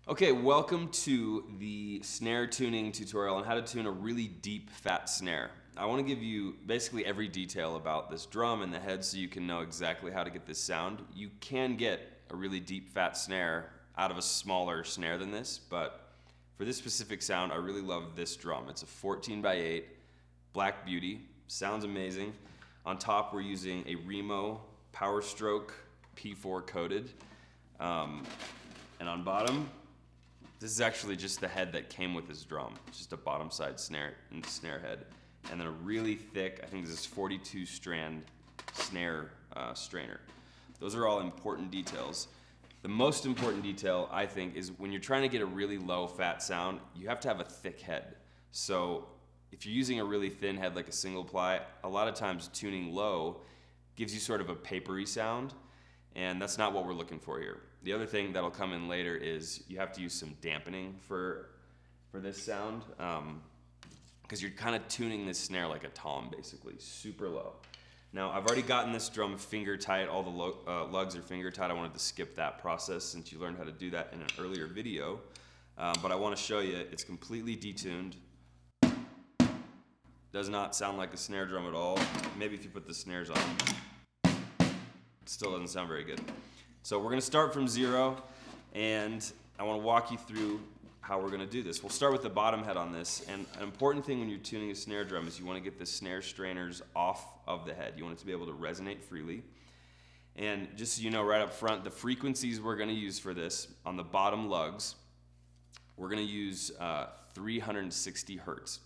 Okay, welcome to the snare tuning tutorial on how to tune a really deep, fat snare. I want to give you basically every detail about this drum and the head so you can know exactly how to get this sound. You can get a really deep, fat snare out of a smaller snare than this, but for this specific sound, I really love this drum. It's a 14x8 Black Beauty, sounds amazing. On top, we're using a Remo Power Stroke P4 coated, and on bottom, this is actually just the head that came with this drum. It's just a bottom side snare and snare head. And then a really thick, I think this is 42 strand snare strainer. Those are all important details. The most important detail, I think, is when you're trying to get a really low fat sound, you have to have a thick head. So if you're using a really thin head like a single ply, a lot of times tuning low gives you sort of a papery sound, and that's not what we're looking for here. The other thing that'll come in later is you have to use some dampening for this sound, because you're kind of tuning this snare like a tom, basically, super low. Now, I've already gotten this drum finger tight. All the lugs are finger tight. I wanted to skip that process since you learned how to do that in an earlier video, but I want to show you it's completely detuned. Does not sound like a snare drum at all. Maybe if you put the snares on, it still doesn't sound very good. So we're gonna start from 0, and I wanna walk you through how we're gonna do this. We'll start with the bottom head on this, and an important thing when you're tuning a snare drum is you wanna get the snare strainers off of the head. You want it to be able to resonate freely. And just so you know right up front, the frequencies we're gonna use for this, on the bottom lugs, we're gonna use 360 hertz,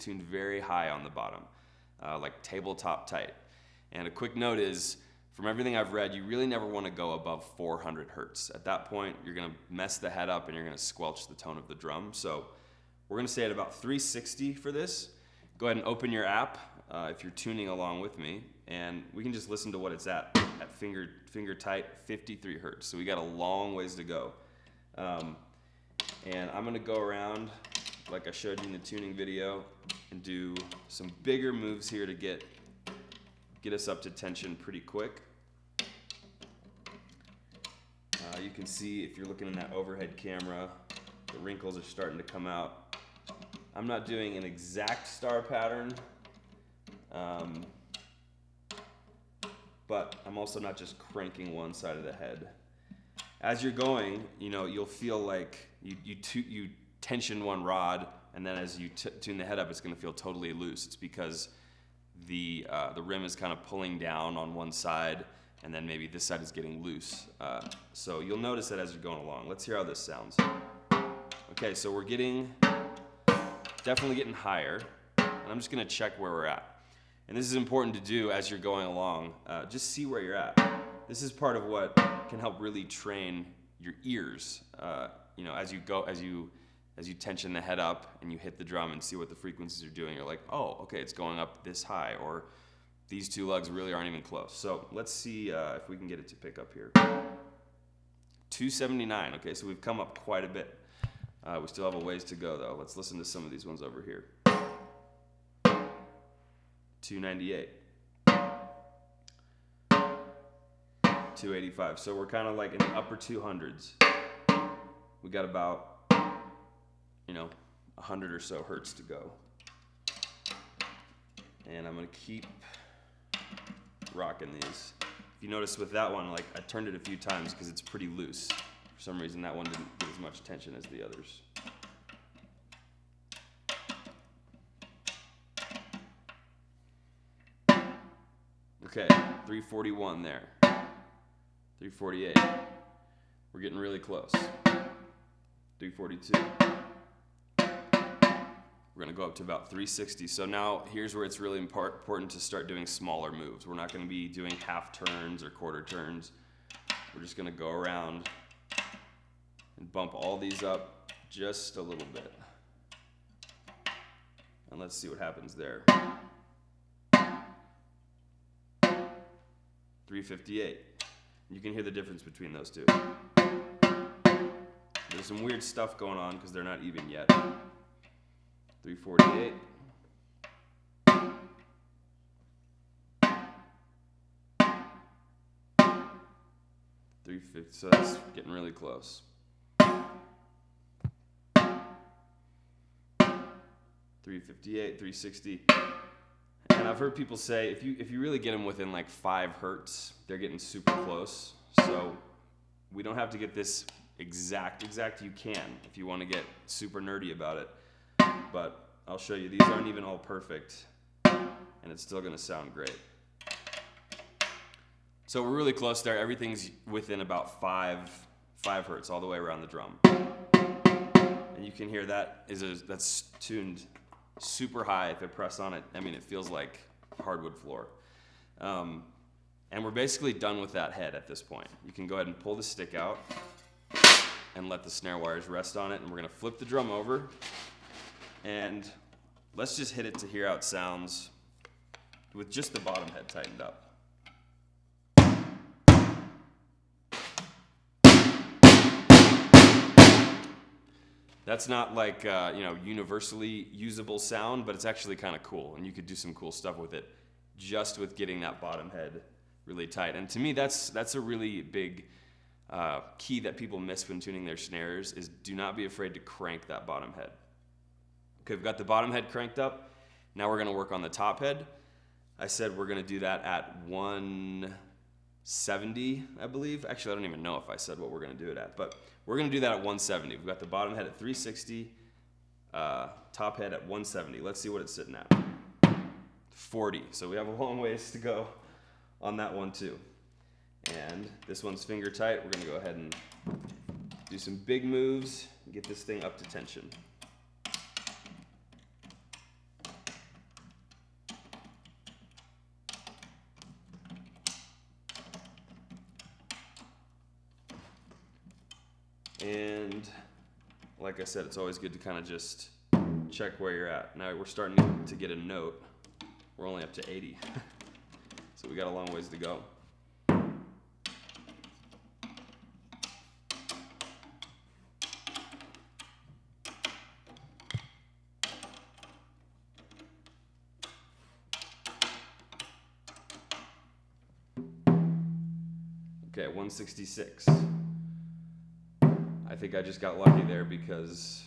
tuned very high on the bottom, like tabletop tight. And a quick note is, from everything I've read, you really never want to go above 400 hertz. At that point, you're going to mess the head up and you're going to squelch the tone of the drum. So we're going to stay at about 360 for this. Go ahead and open your app if you're tuning along with me, and we can just listen to what it's at finger tight, 53 hertz. So we got a long ways to go. And I'm going to go around, like I showed you in the tuning video, and do some bigger moves here to get us up to tension pretty quick. You can see, if you're looking in that overhead camera, the wrinkles are starting to come out. I'm not doing an exact star pattern, but I'm also not just cranking one side of the head. As you're going, you'll feel like you tension one rod, and then as you tune the head up, it's going to feel totally loose. It's because the rim is kind of pulling down on one side, and then maybe this side is getting loose. So you'll notice that as you're going along. Let's hear how this sounds. Okay, so we're definitely getting higher, and I'm just gonna check where we're at. And this is important to do as you're going along. Just see where you're at. This is part of what can help really train your ears. As you tension the head up and you hit the drum and see what the frequencies are doing, you're like, oh, okay, it's going up this high, or these two lugs really aren't even close. So let's see if we can get it to pick up here. 279, okay, so we've come up quite a bit. We still have a ways to go though. Let's listen to some of these ones over here. 298. 285, so we're kind of like in the upper 200s. We got about 100 or so hertz to go. And I'm gonna keep rocking these. If you notice with that one, like I turned it a few times because it's pretty loose. For some reason that one didn't get as much tension as the others. Okay, 341 there. 348. We're getting really close. 342. We're gonna go up to about 360. So now here's where it's really important to start doing smaller moves. We're not gonna be doing half turns or quarter turns. We're just gonna go around and bump all these up just a little bit. And let's see what happens there. 358. You can hear the difference between those two. There's some weird stuff going on because they're not even yet. 348. 350, so that's getting really close. 358, 360. And I've heard people say if you really get them within like 5 hertz, they're getting super close. So we don't have to get this exact. You can if you want to get super nerdy about it. But I'll show you. These aren't even all perfect, and it's still going to sound great. So we're really close there. Everything's within about 5 hertz all the way around the drum. And you can hear that's tuned super high. If I press on it, I mean, it feels like hardwood floor. And we're basically done with that head at this point. You can go ahead and pull the stick out and let the snare wires rest on it. And we're gonna flip the drum over and let's just hit it to hear how it sounds with just the bottom head tightened up. That's not like universally usable sound, but it's actually kind of cool, and you could do some cool stuff with it just with getting that bottom head really tight. And to me, that's a really big key that people miss when tuning their snares is do not be afraid to crank that bottom head. Okay, we've got the bottom head cranked up. Now we're gonna work on the top head. I said we're gonna do that at 170, I believe. Actually, I don't even know if I said what we're gonna do it at, but we're gonna do that at 170. We've got the bottom head at 360, top head at 170. Let's see what it's sitting at. 40, so we have a long ways to go on that one too. And this one's finger tight. We're gonna go ahead and do some big moves and get this thing up to tension. And like I said, it's always good to kind of just check where you're at. Now we're starting to get a note. We're only up to 80. So we got a long ways to go. Okay, 166. I think I just got lucky there because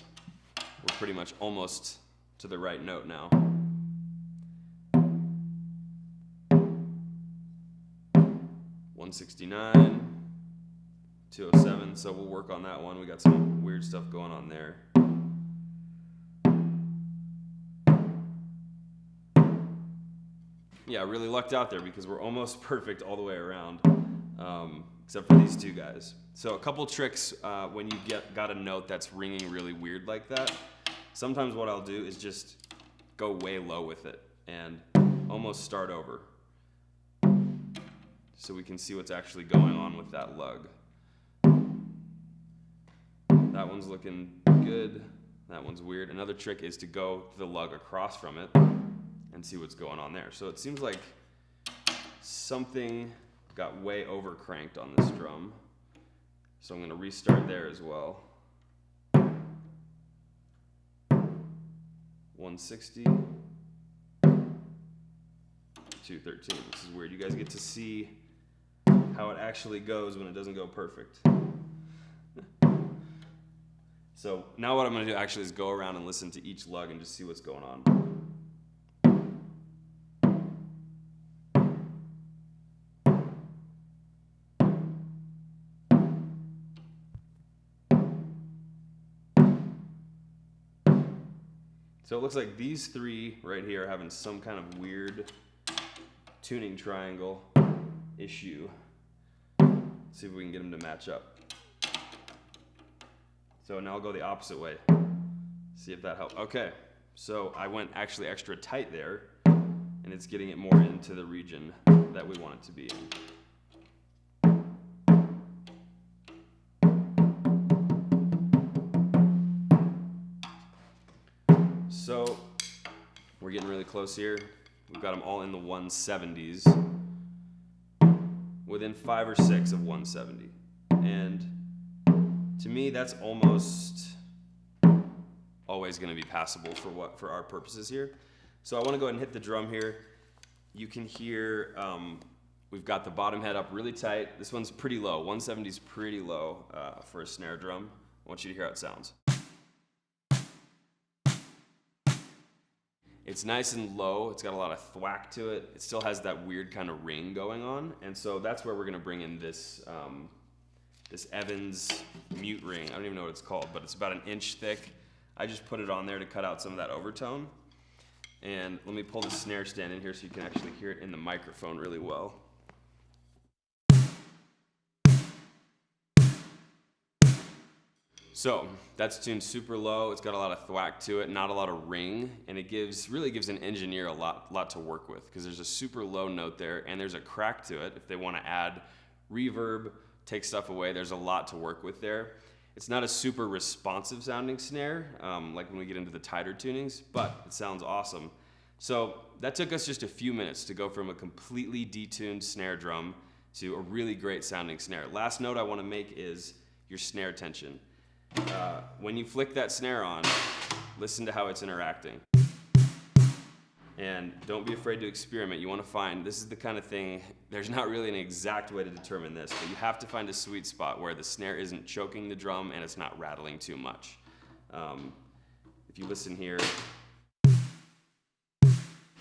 we're pretty much almost to the right note now. $169, 207, so we'll work on that one. We got some weird stuff going on there. Yeah, really lucked out there because we're almost perfect all the way around, except for these two guys. So a couple tricks when you got a note that's ringing really weird like that. Sometimes what I'll do is just go way low with it and almost start over, so we can see what's actually going on with that lug. That one's looking good. That one's weird. Another trick is to go the lug across from it and see what's going on there. So it seems like something got way over cranked on this drum. So I'm gonna restart there as well. 160, 213. This is weird. You guys get to see how it actually goes when it doesn't go perfect. So now what I'm gonna do actually is go around and listen to each lug and just see what's going on. So it looks like these three right here are having some kind of weird tuning triangle issue. Let's see if we can get them to match up. So now I'll go the opposite way. See if that helps. Okay, so I went actually extra tight there, and it's getting it more into the region that we want it to be in. So we're getting really close here. We've got them all in the 170s, within 5 or 6 of 170. And to me, that's almost always going to be passable for our purposes here. So I want to go ahead and hit the drum here. You can hear we've got the bottom head up really tight. This one's pretty low. 170 is pretty low for a snare drum. I want you to hear how it sounds. It's nice and low. It's got a lot of thwack to it. It still has that weird kind of ring going on. And so that's where we're gonna bring in this, this Evans mute ring. I don't even know what it's called, but it's about 1 inch thick. I just put it on there to cut out some of that overtone. And let me pull the snare stand in here so you can actually hear it in the microphone really well. So that's tuned super low. It's got a lot of thwack to it, not a lot of ring, and it really gives an engineer a lot to work with, because there's a super low note there and there's a crack to it. If they want to add reverb, take stuff away, there's a lot to work with there. It's not a super responsive sounding snare, like when we get into the tighter tunings, but it sounds awesome. So that took us just a few minutes to go from a completely detuned snare drum to a really great sounding snare. Last note I want to make is your snare tension. When you flick that snare on, listen to how it's interacting. And don't be afraid to experiment. You want to find, this is the kind of thing, there's not really an exact way to determine this, but you have to find a sweet spot where the snare isn't choking the drum and it's not rattling too much. If you listen here,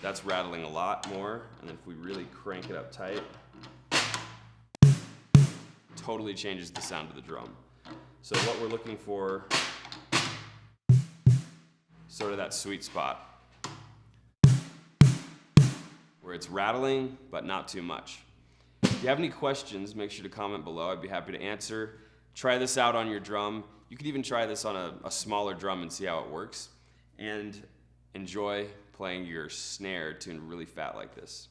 that's rattling a lot more, and then if we really crank it up tight, totally changes the sound of the drum. So what we're looking for, sort of that sweet spot, where it's rattling, but not too much. If you have any questions, make sure to comment below. I'd be happy to answer. Try this out on your drum. You could even try this on a smaller drum and see how it works. And enjoy playing your snare tuned really fat like this.